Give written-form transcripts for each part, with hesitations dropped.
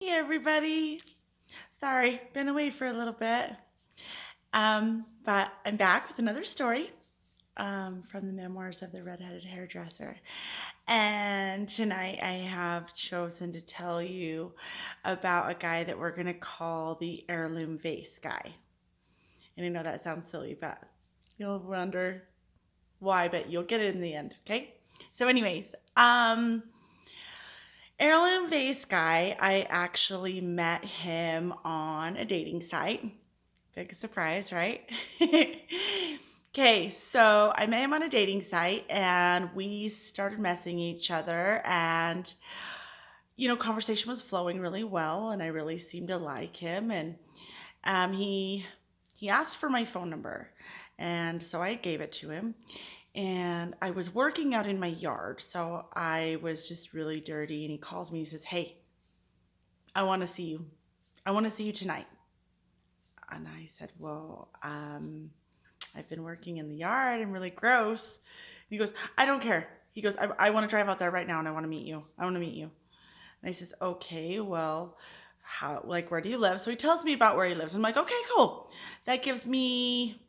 Hey everybody. Sorry, been away for a little bit. But I'm back with another story from the Memoirs of the Redheaded Hairdresser. And tonight I have chosen to tell you about a guy that we're going to call the Heirloom vase guy. And I know that sounds silly, but you'll wonder why, but you'll get it in the end, okay? So anyways, Heirloom vase guy, I actually met him on a dating site. Big surprise, right? Okay, so I met him on a dating site and we started messing each other and conversation was flowing really well and I really seemed to like him and he asked for my phone number and so I gave it to him and I was working out in my yard, so I was just really dirty and he calls me, he says, "Hey, I want to see you. I want to see you tonight." And I said, "Well, I've been working in the yard. I'm really gross." And he goes, "I don't care." He goes, I want to drive out there right now and I want to meet you. I want to meet you. And I says, "Okay, well, where do you live?" So he tells me about where he lives. I'm like, "Okay, cool. That gives me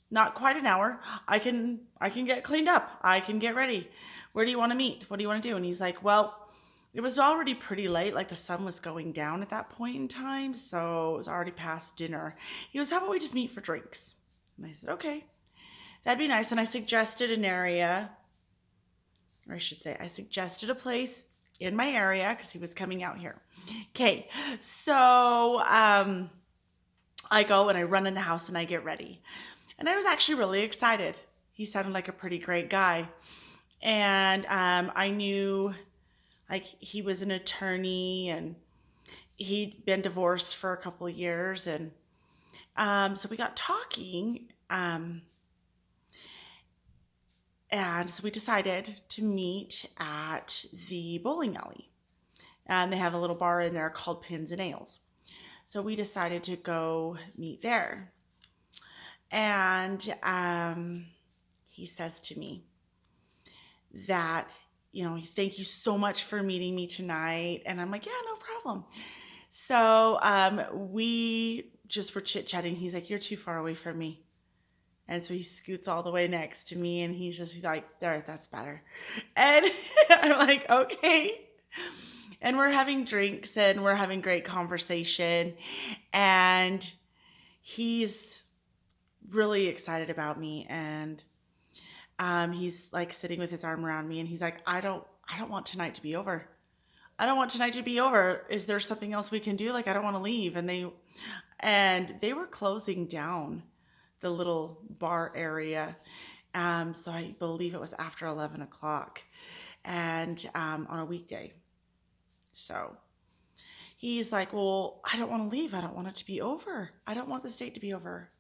not quite an hour. I can get cleaned up. I can get ready. Where do you want to meet? What do you want to do?" And he's like, "Well, it was already pretty late, like the sun was going down at that point in time, so it was already past dinner." He goes, "How about we just meet for drinks?" And I said, "Okay, that'd be nice." And I suggested an area, or I should say, I suggested a place in my area because he was coming out here. Okay, so I go and I run in the house and I get ready. And I was actually really excited. He sounded like a pretty great guy. And I knew like he was an attorney and he'd been divorced for a couple of years. And so we got talking. And so we decided to meet at the bowling alley. And they have a little bar in there called Pins and Ales. So we decided to go meet there. And he says to me that, "Thank you so much for meeting me tonight." And I'm like, "Yeah, no problem." So we just were chit chatting. He's like, "You're too far away from me." And so he scoots all the way next to me and he's just like, "There, that's better." And I'm like, "Okay." And we're having drinks and we're having great conversation. And he's really excited about me. And he's like sitting with his arm around me and he's like, I don't want tonight to be over. I don't want tonight to be over. Is there something else we can do? Like, I don't want to leave. And they were closing down the little bar area. So I believe it was after 11 o'clock and on a weekday. So he's like, "Well, I don't want to leave. I don't want it to be over. I don't want this date to be over."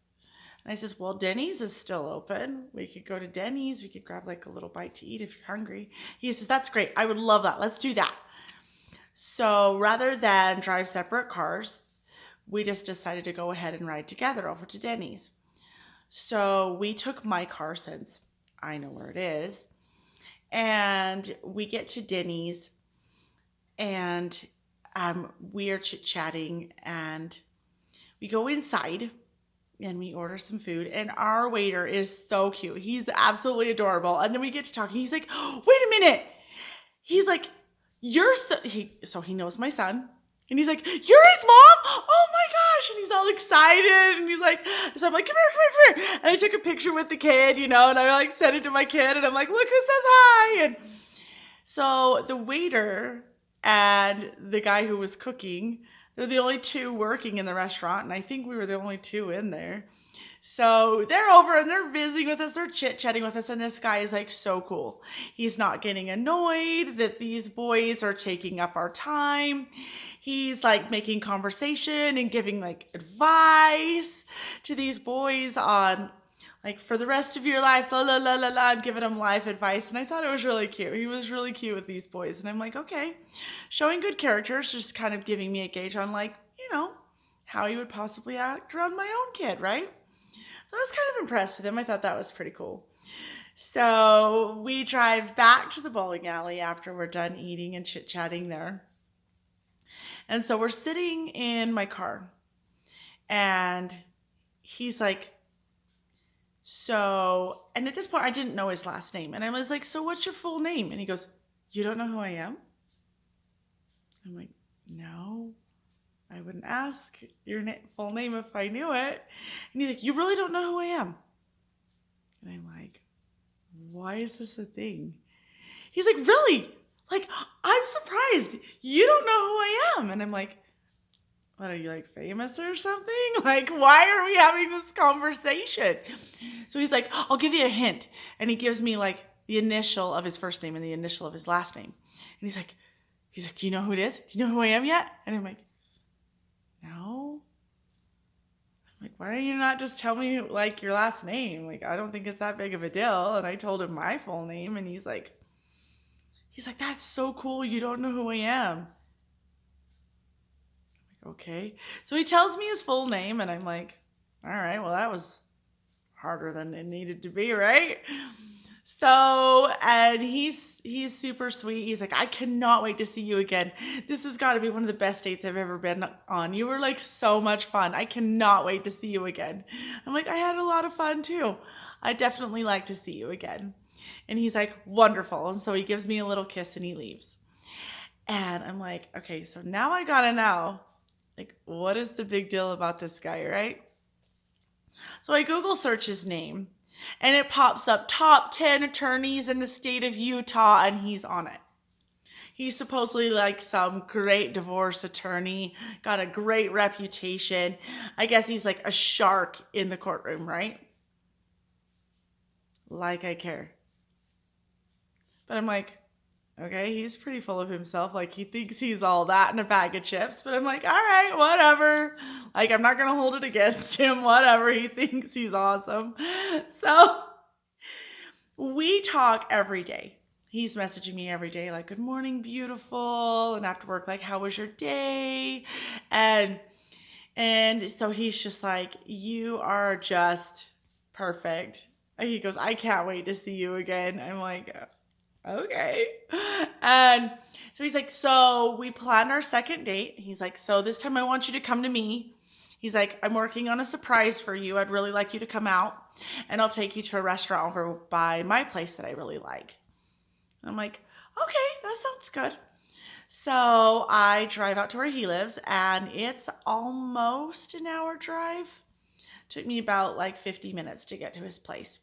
And I says, "Well, Dennys is still open. We could go to Dennys. We could grab like a little bite to eat if you're hungry." He says, "That's great. I would love that. Let's do that." So rather than drive separate cars, we just decided to go ahead and ride together over to Dennys. So we took my car since I know where it is. And we get to Dennys and we are chit chatting and we go inside and we order some food and our waiter is so cute. He's absolutely adorable. And then we get to talking. He's like, "Wait a minute." He's like, so he knows my son. And he's like, "You're his mom? Oh my gosh." And he's all excited. And he's like, so I'm like, "Come here, come here, come here." And I took a picture with the kid, and I like sent it to my kid. And I'm like, "Look who says hi." And so the waiter and the guy who was cooking, they're the only two working in the restaurant. And I think we were the only two in there. So they're over and they're visiting with us, they're chit-chatting with us, and this guy is like so cool. He's not getting annoyed that these boys are taking up our time. He's like making conversation and giving like advice to these boys on like for the rest of your life, la la la la la, and giving them life advice. And I thought it was really cute. He was really cute with these boys. And I'm like, okay, showing good characters, just kind of giving me a gauge on like, how he would possibly act around my own kid, right? So I was kind of impressed with him. I thought that was pretty cool. So we drive back to the bowling alley after we're done eating and chit-chatting there. And so we're sitting in my car, and he's like, so, and at this point I didn't know his last name. And I was like, so what's your full name? And he goes, you don't know who I am? I'm like, no, I wouldn't ask your full name if I knew it. And he's like, you really don't know who I am? And I'm like, why is this a thing? He's like, really? Like, I'm surprised. You don't know who I am. And I'm like, what, are you like famous or something? Like, why are we having this conversation? So he's like, I'll give you a hint. And he gives me like the initial of his first name and the initial of his last name. And he's like, do you know who it is? Do you know who I am yet? And I'm like, no. I'm like, why don't you not just tell me like your last name? Like, I don't think it's that big of a deal. And I told him my full name, and he's like, that's so cool. You don't know who I am. Okay. So he tells me his full name, and I'm like, all right, well, that was harder than it needed to be, right? So, and he's super sweet. He's like, I cannot wait to see you again. This has got to be one of the best dates I've ever been on. You were like so much fun. I cannot wait to see you again. I'm like, I had a lot of fun too. I definitely like to see you again. And he's like, wonderful. And so he gives me a little kiss and he leaves. And I'm like, okay, so now I gotta know, like, what is the big deal about this guy, right? So I Google search his name, and it pops up top 10 attorneys in the state of Utah, and he's on it. He's supposedly like some great divorce attorney, got a great reputation. I guess he's like a shark in the courtroom, right? Like I care. But I'm like, okay, he's pretty full of himself. Like, he thinks he's all that in a bag of chips. But I'm like, all right, whatever. Like, I'm not going to hold it against him. Whatever. He thinks he's awesome. So we talk every day. He's messaging me every day, like, good morning, beautiful. And after work, like, how was your day? And so he's just like, you are just perfect. And he goes, I can't wait to see you again. I'm like, okay. And so he's like, so we planned our second date. He's like, so this time I want you to come to me. He's like, I'm working on a surprise for you. I'd really like you to come out, and I'll take you to a restaurant over by my place that I really like. And I'm like, okay, that sounds good. So I drive out to where he lives, and it's almost an hour drive. Took me about like 50 minutes to get to his place.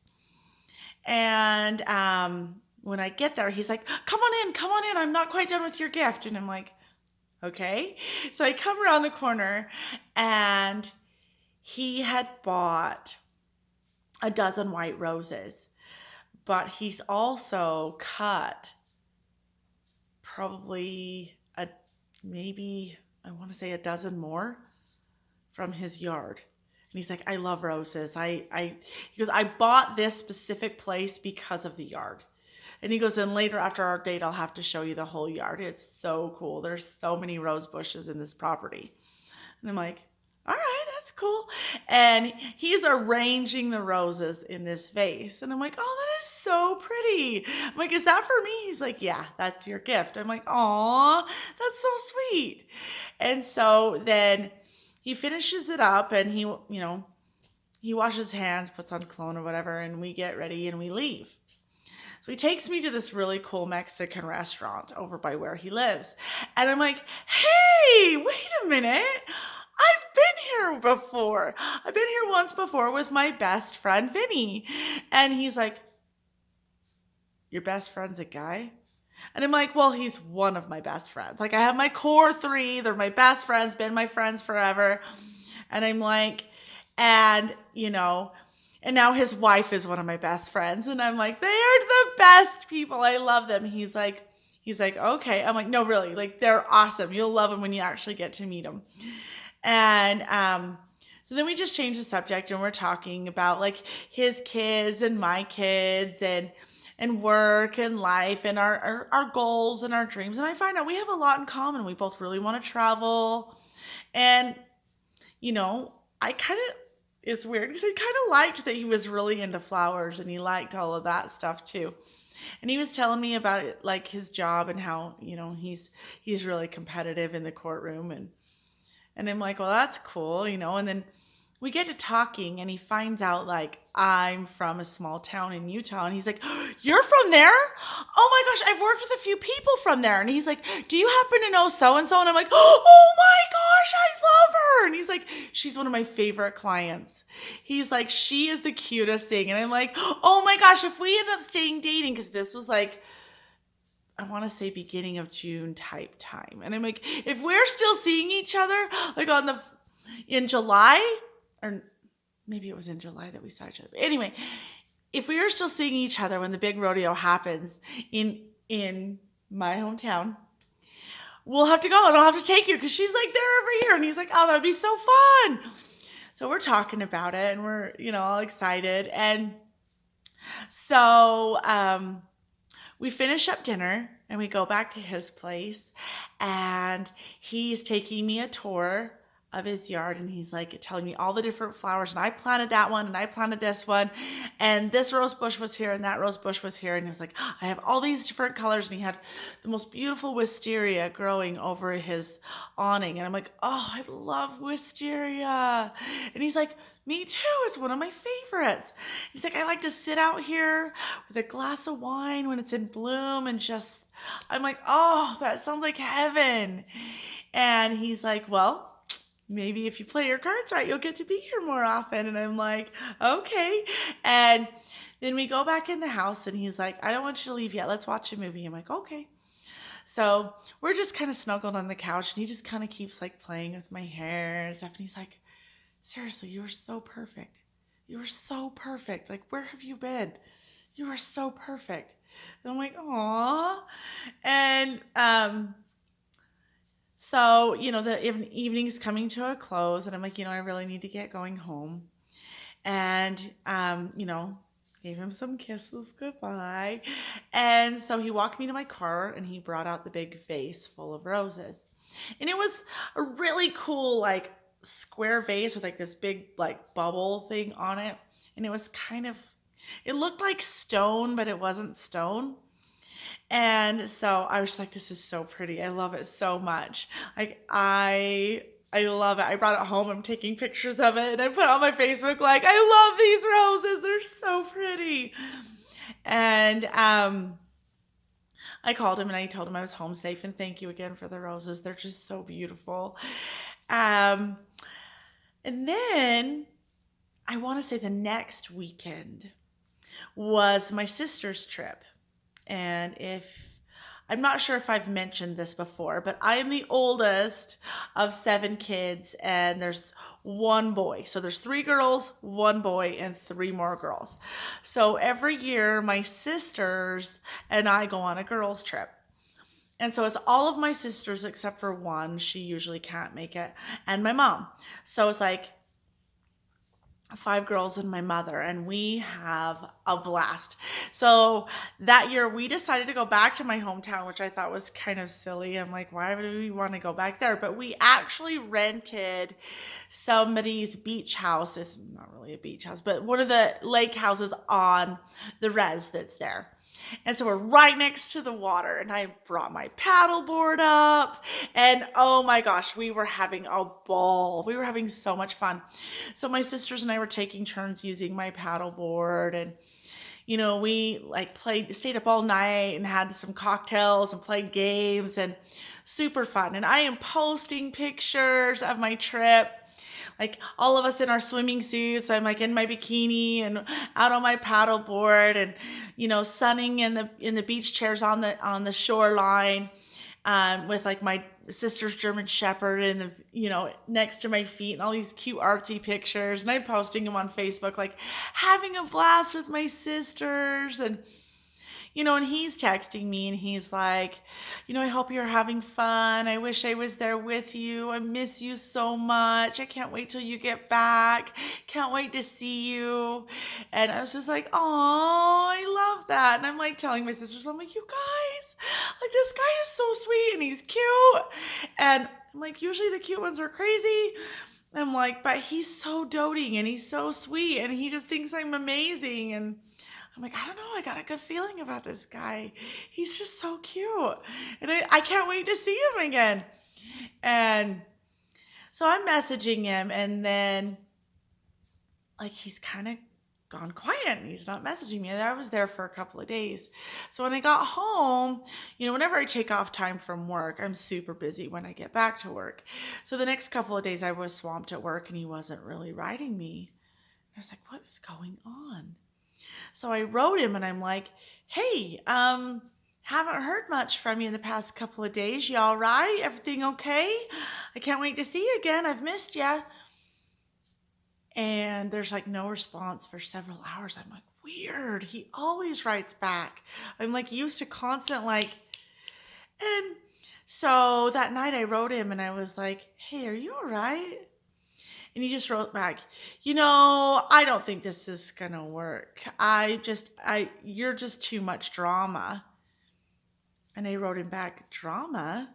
And when I get there, he's like, come on in. I'm not quite done with your gift. And I'm like, okay. So I come around the corner, and he had bought a dozen white roses, but he's also cut probably maybe I want to say a dozen more from his yard. And he's like, I love roses. He goes, I bought this specific place because of the yard. And he goes, and later after our date, I'll have to show you the whole yard. It's so cool. There's so many rose bushes in this property. And I'm like, all right, that's cool. And he's arranging the roses in this vase. And I'm like, oh, that is so pretty. I'm like, is that for me? He's like, yeah, that's your gift. I'm like, aw, that's so sweet. And so then he finishes it up, and he washes his hands, puts on cologne or whatever, and we get ready and we leave. So he takes me to this really cool Mexican restaurant over by where he lives. And I'm like, hey, wait a minute. I've been here before. I've been here once before with my best friend, Vinny. And he's like, your best friend's a guy? And I'm like, well, he's one of my best friends. Like, I have my core 3. They're my best friends, been my friends forever. And I'm like, and now his wife is one of my best friends. And I'm like, they are the best people. I love them. He's like, okay. I'm like, no, really, like, they're awesome. You'll love them when you actually get to meet them. And so then we just changed the subject, and we're talking about like his kids and my kids and work and life and our goals and our dreams. And I find out we have a lot in common. We both really want to travel. And, it's weird because I kind of liked that he was really into flowers, and he liked all of that stuff too. And he was telling me about it, like his job and how, he's really competitive in the courtroom. And I'm like, well, that's cool, And then we get to talking, and he finds out like I'm from a small town in Utah, and he's like, "You're from there? Oh my gosh, I've worked with a few people from there." And he's like, "Do you happen to know so and so?" And I'm like, "Oh my gosh, I love her!" And he's like, "She's one of my favorite clients." He's like, "She is the cutest thing." And I'm like, "Oh my gosh, if we end up staying dating," because this was like, I want to say beginning of June type time. And I'm like, if we're still seeing each other, like in July, or maybe it was in July that we saw each other. But anyway, if we are still seeing each other when the big rodeo happens in my hometown, we'll have to go, and I'll have to take you, because she's like there every year. And he's like, "Oh, that'd be so fun." So we're talking about it, and we're, all excited. And so we finish up dinner, and we go back to his place, and he's taking me a tour of his yard, and he's like telling me all the different flowers, and I planted that one, and I planted this one, and this rose bush was here, and that rose bush was here. And he was like, I have all these different colors, and he had the most beautiful wisteria growing over his awning. And I'm like, "Oh, I love wisteria." And he's like, "Me too, it's one of my favorites." He's like, "I like to sit out here with a glass of wine when it's in bloom and just," I'm like, "Oh, that sounds like heaven." And he's like, "Well, maybe if you play your cards right, you'll get to be here more often." And I'm like, "Okay." And then we go back in the house, and he's like, "I don't want you to leave yet. Let's watch a movie." I'm like, "Okay." So we're just kind of snuggled on the couch, and he just kind of keeps like playing with my hair and stuff. And he's like, "Seriously, you were so perfect. You were so perfect. Like, where have you been? You are so perfect." And I'm like, "Aw." And so, the evening's coming to a close, and I'm like, I really need to get going home. And, gave him some kisses goodbye. And so he walked me to my car, and he brought out the big vase full of roses. And it was a really cool, like, square vase with like this big, like, bubble thing on it. And it was it looked like stone, but it wasn't stone. And so I was just like, this is so pretty. I love it so much. Like, I love it. I brought it home. I'm taking pictures of it, and I put on my Facebook, like, "I love these roses. They're so pretty." And I called him, and I told him I was home safe, and thank you again for the roses. They're just so beautiful. And then I want to say the next weekend was my sister's trip. And I'm not sure if I've mentioned this before, but I am the oldest of 7 kids, and there's one boy. So there's 3 girls, 1 boy, and 3 more girls. So every year my sisters and I go on a girls' trip. And so it's all of my sisters except for one. She usually can't make it. And my mom. So it's like 5 girls and my mother, and we have a blast. So that year we decided to go back to my hometown, which I thought was kind of silly. I'm like, why would we want to go back there? But we actually rented somebody's beach house. It's not really a beach house, but one of the lake houses on the res that's there. And so we're right next to the water, and I brought my paddleboard up, and oh my gosh, we were having a ball. We were having so much fun. So my sisters and I were taking turns using my paddleboard, and we like stayed up all night and had some cocktails and played games, and super fun. And I am posting pictures of my trip, like all of us in our swimming suits. I'm like in my bikini and out on my paddleboard, and sunning in the beach chairs on the shoreline, with like my sister's German Shepherd and next to my feet, and all these cute artsy pictures. And I'm posting them on Facebook, like having a blast with my sisters. And and he's texting me, and he's like, "I hope you're having fun. I wish I was there with you. I miss you so much. I can't wait till you get back. Can't wait to see you." And I was just like, "Oh, I love that." And I'm like telling my sisters, I'm like, "You guys, like, this guy is so sweet, and he's cute." And I'm like, usually the cute ones are crazy. I'm like, but he's so doting, and he's so sweet, and he just thinks I'm amazing. And I'm like, I don't know. I got a good feeling about this guy. He's just so cute. And I can't wait to see him again. And so I'm messaging him, and then like he's kind of gone quiet and he's not messaging me. And I was there for a couple of days. So when I got home, whenever I take off time from work, I'm super busy when I get back to work. So the next couple of days I was swamped at work and he wasn't really writing me. I was like, what is going on? So I wrote him and I'm like, hey, haven't heard much from you in the past couple of days. You all right? Everything okay? I can't wait to see you again. I've missed you. And there's like no response for several hours. I'm like, weird. He always writes back. I'm like used to constant and so that night I wrote him and I was like, hey, are you all right? And he just wrote back, I don't think this is gonna work. You're just too much drama. And I wrote him back, drama?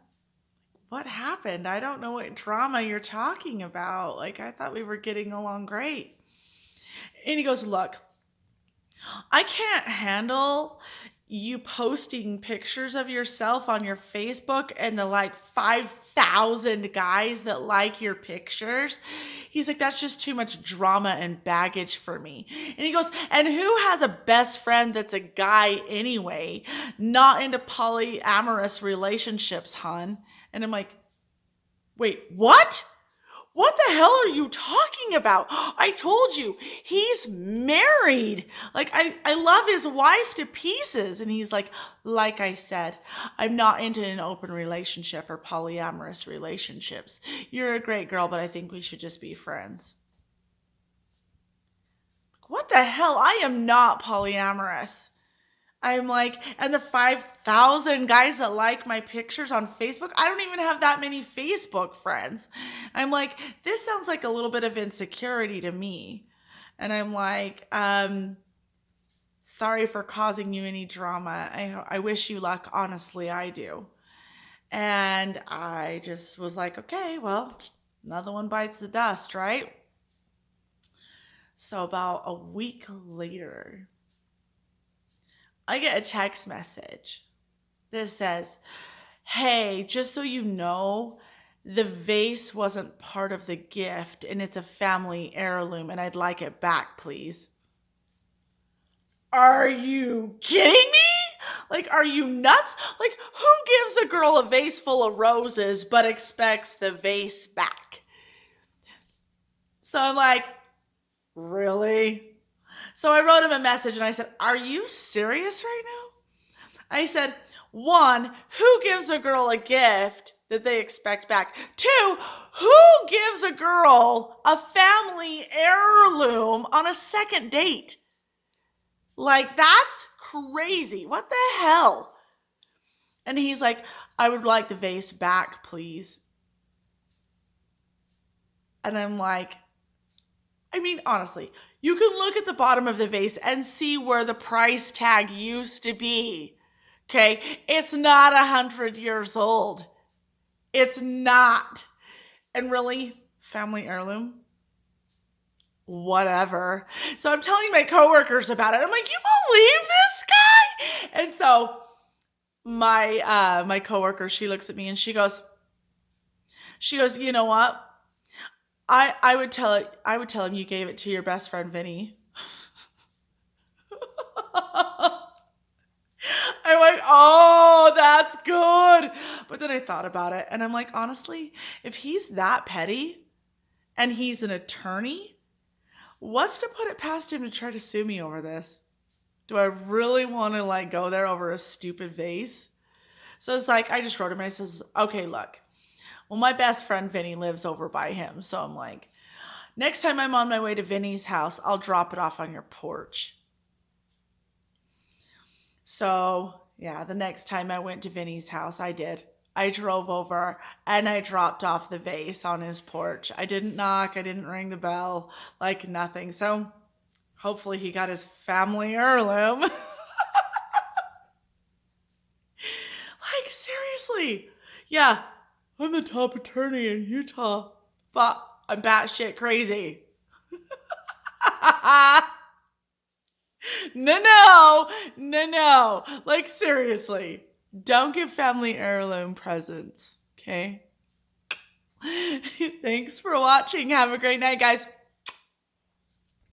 What happened? I don't know what drama you're talking about. Like, I thought we were getting along great. And he goes, look, I can't handle you posting pictures of yourself on your Facebook and the 5,000 guys that like your pictures. He's like, that's just too much drama and baggage for me. And he goes, and who has a best friend that's a guy anyway, not into polyamorous relationships, hon? And I'm like, wait, what? What the hell are you talking about? I told you, he's married. I love his wife to pieces. And he's like I said, I'm not into an open relationship or polyamorous relationships. You're a great girl, but I think we should just be friends. What the hell? I am not polyamorous. I'm like, and the 5,000 guys that like my pictures on Facebook, I don't even have that many Facebook friends. I'm like, this sounds like a little bit of insecurity to me. And I'm like, sorry for causing you any drama. I wish you luck. Honestly, I do. And I just was like, okay, well, another one bites the dust, right? So about a week later, I get a text message that says, hey, just so you know, the vase wasn't part of the gift and it's a family heirloom and I'd like it back, please. Are you kidding me? Are you nuts? Who gives a girl a vase full of roses but expects the vase back? So I'm like, really? So I wrote him a message and I said, are you serious right now? I said, 1, who gives a girl a gift that they expect back? 2, who gives a girl a family heirloom on a second date? That's crazy. What the hell? And he's like, I would like the vase back, please. And I'm like, honestly, you can look at the bottom of the vase and see where the price tag used to be. Okay? It's not 100 years old. It's not. And really, family heirloom? Whatever. So I'm telling my coworkers about it. I'm like, you believe this guy? And so my coworker, she looks at me and she goes, you know what? I would tell him you gave it to your best friend Vinny. I'm like, oh, that's good. But then I thought about it and I'm like, honestly, if he's that petty and he's an attorney, what's to put it past him to try to sue me over this? Do I really want to go there over a stupid vase? So it's I just wrote him and I says, okay, look. Well, my best friend Vinny lives over by him. So I'm like, next time I'm on my way to Vinny's house, I'll drop it off on your porch. So yeah, the next time I went to Vinny's house, I did. I drove over and I dropped off the vase on his porch. I didn't knock. I didn't ring the bell, nothing. So hopefully he got his family heirloom. Seriously. Yeah. I'm the top attorney in Utah, but I'm batshit crazy. No. Like, seriously, don't give family heirloom presents, okay? Thanks for watching. Have a great night, guys.